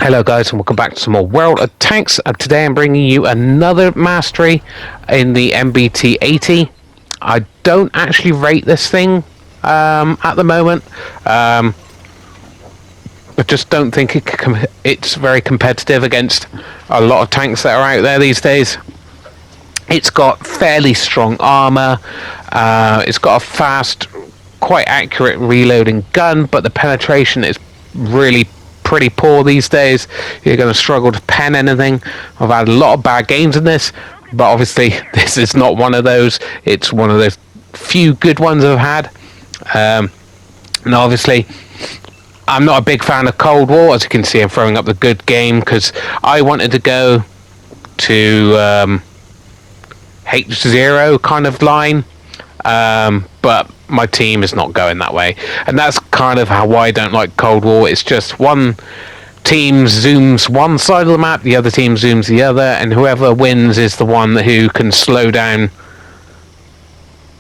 Hello guys and welcome back to some more World of Tanks. Today I'm bringing you another mastery in the MBT 80. I don't actually rate this thing at the moment. I just don't think it's very competitive against a lot of tanks that are out there these days. It's got fairly strong armor. It's got a fast, quite accurate reloading gun, but the penetration is really pretty poor these days. You're going to struggle to pen anything. I've had a lot of bad games in this, but obviously this is not one of those. It's one of the few good ones I've had. And obviously I'm not a big fan of Cold War. As you can see, I'm throwing up the good game because I wanted to go to H0 kind of line, but my team is not going that way, and that's kind of why I don't like Cold War. It's just one team zooms one side of the map, the other team zooms the other, and whoever wins is the one who can slow down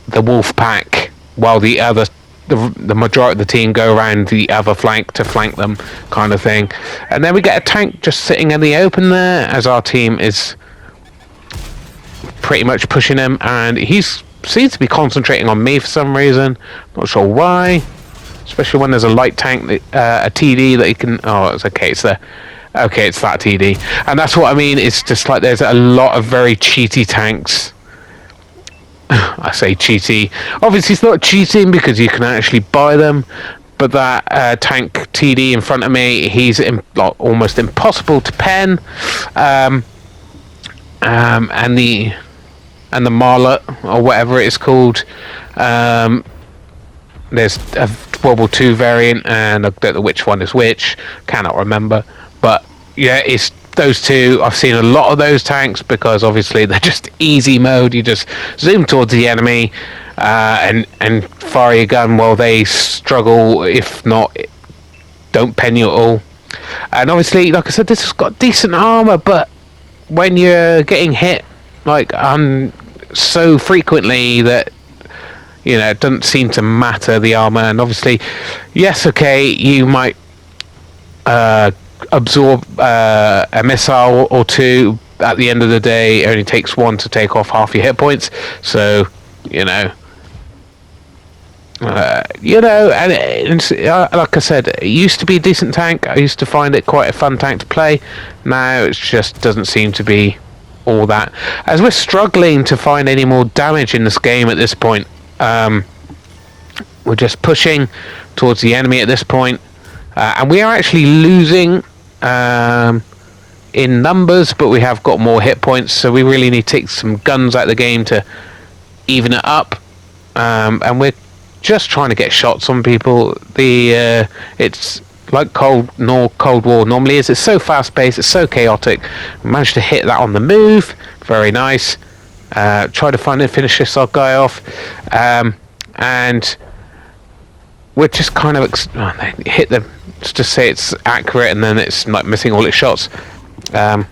the wolf pack while the majority of the team go around the other flank to flank them, kind of thing. And then we get a tank just sitting in the open there as our team is pretty much pushing him, and he's seems to be concentrating on me for some reason. Not sure why, especially when there's a light tank, a TD that you can. Oh, it's okay. It's that TD, and that's what I mean. It's just like there's a lot of very cheaty tanks. I say cheaty. Obviously, it's not cheating because you can actually buy them. But that tank TD in front of me, he's almost impossible to pen. And the Marlot, or whatever it is called, there's a World War II variant, and I don't know which one is which, cannot remember, but yeah, it's those two. I've seen a lot of those tanks because obviously they're just easy mode. You just zoom towards the enemy and fire your gun while they struggle, if not, don't pen you at all. And obviously, like I said, this has got decent armor, but when you're getting hit like so frequently that it doesn't seem to matter, the armor. And obviously, yes, okay, you might absorb a missile or two. At the end of the day, it only takes one to take off half your hit points, so and like I said, it used to be a decent tank. I used to find it quite a fun tank to play. Now it just doesn't seem to be all that, as we're struggling to find any more damage in this game at this point. We're just pushing towards the enemy at this point, and we are actually losing in numbers, but we have got more hit points, so we really need to take some guns out of the game to even it up. And we're just trying to get shots on people. It's like Cold War normally is. It's so fast paced, it's so chaotic. We managed to hit that on the move, very nice. Try to find and finish this guy off, and we're just kind of hit them just to say it's accurate, and then it's like missing all its shots, and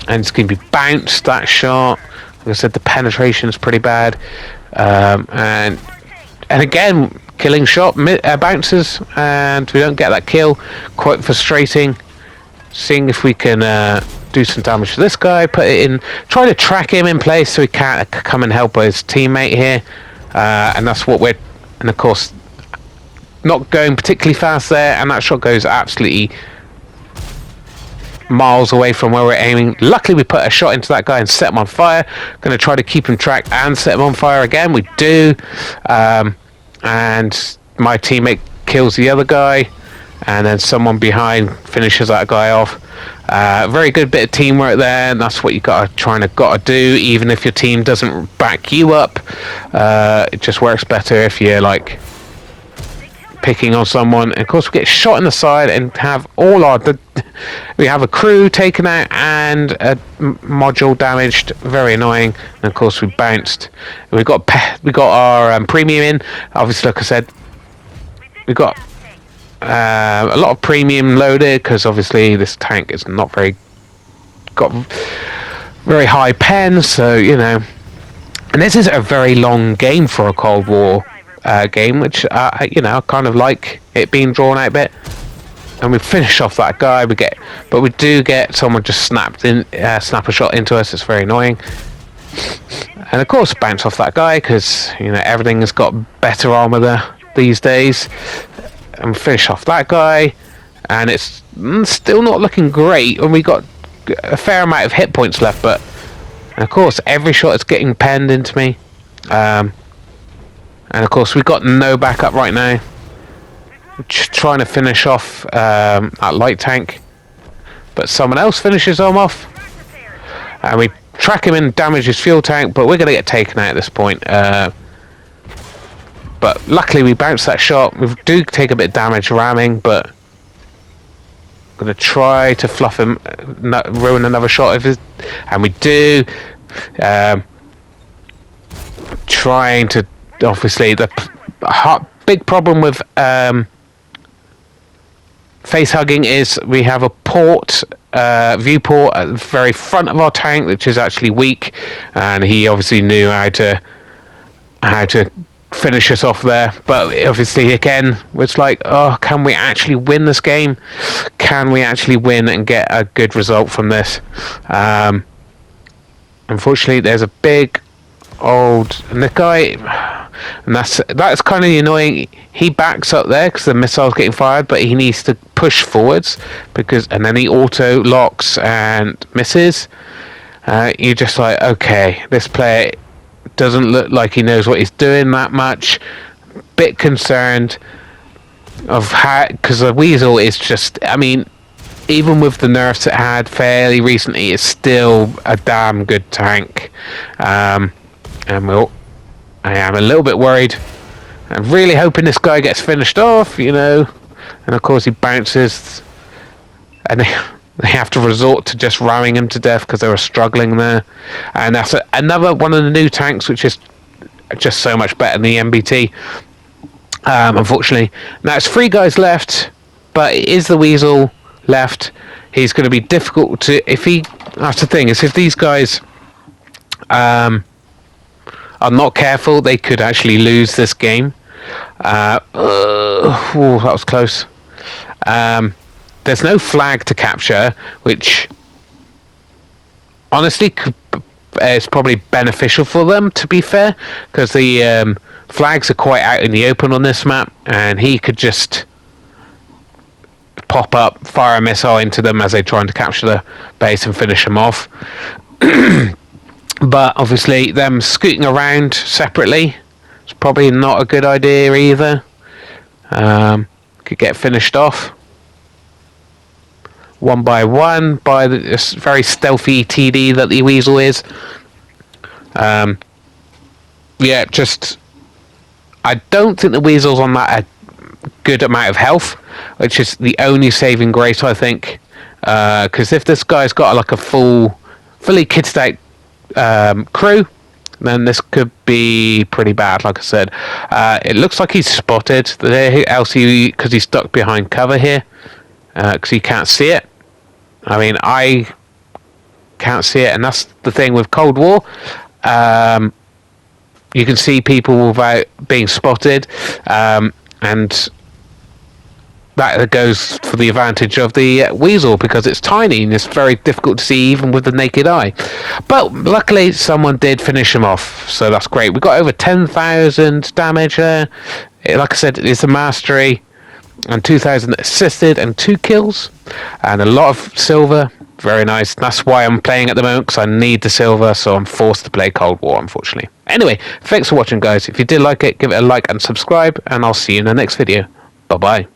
it's going to be bounced, that shot. Like I said, the penetration is pretty bad, and again, killing shot bounces, and we don't get that kill. Quite frustrating. Seeing if we can do some damage to this guy, put it in, try to track him in place so he can't come and help his teammate here, and that's what we're. And of course, not going particularly fast there, and that shot goes absolutely miles away from where we're aiming. Luckily, we put a shot into that guy and set him on fire. Going to try to keep him tracked and set him on fire again. We do. And my teammate kills the other guy, and then someone behind finishes that guy off. Very good bit of teamwork there, and that's what you gotta do. Even if your team doesn't back you up, it just works better if you're like picking on someone. And of course, we get shot in the side and have we have a crew taken out and a module damaged. Very annoying. And of course, we bounced. We got our premium in. Obviously, like I said, we got a lot of premium loaded because obviously this tank is not got very high pen. So and this is a very long game for a Cold War game, which I kind of like it being drawn out a bit. and we finish off that guy. But we do get someone just snap a shot into us. It's very annoying. And of course, bounce off that guy because everything has got better armor there these days. And finish off that guy, and it's still not looking great. And we got a fair amount of hit points left, but of course, every shot is getting penned into me. And of course, we've got no backup right now. Just trying to finish off that light tank, but someone else finishes him off, and we track him and damage his fuel tank, but we're going to get taken out at this point. But luckily we bounce that shot. We do take a bit of damage ramming, but I'm going to try to fluff him, ruin another shot of his, and we do. Trying to, obviously, the big problem with face hugging is we have a viewport at the very front of our tank, which is actually weak, and he obviously knew how to finish us off there. But obviously, again, it's like, oh, can we actually win this game? Can we actually win and get a good result from this? Unfortunately, there's a big old, and the guy, and that's kind of annoying. He backs up there because the missile's getting fired, but he needs to push forwards and then he auto locks and misses. You're just like, okay, this player doesn't look like he knows what he's doing that much. Bit concerned of how, because the Weasel is just, I mean, even with the nerfs it had fairly recently, it's still a damn good tank. And I am a little bit worried. I'm really hoping this guy gets finished off, And of course he bounces, and they have to resort to just ramming him to death because they were struggling there. And that's another one of the new tanks, which is just so much better than the MBT. Unfortunately, now it's 3 guys left, but it is the Weasel left. He's going to be difficult to, that's the thing, is if these guys are not careful, they could actually lose this game. That was close. There's no flag to capture, which honestly is probably beneficial for them, to be fair, because the flags are quite out in the open on this map, and he could just pop up, fire a missile into them as they're trying to capture the base and finish them off. But obviously them scooting around separately is probably not a good idea either. Could get finished off one by one by this very stealthy TD that the Weasel is. Yeah, just I don't think the Weasel's on that a good amount of health, which is the only saving grace, I think. Because if this guy's got like a fully kitted out crew, then this could be pretty bad. Like I said, it looks like he's spotted the LCU because he's stuck behind cover here because he can't see it. I mean, I can't see it, and that's the thing with Cold War. You can see people without being spotted, and that goes for the advantage of the Weasel because it's tiny and it's very difficult to see even with the naked eye. But luckily someone did finish him off, so that's great. We got over 10,000 damage there. Like I said, it's a mastery, and 2,000 assisted and 2 kills and a lot of silver. Very nice. That's why I'm playing at the moment, because I need the silver, so I'm forced to play Cold War, unfortunately. Anyway, thanks for watching, guys. If you did like it, give it a like and subscribe, and I'll see you in the next video. Bye bye.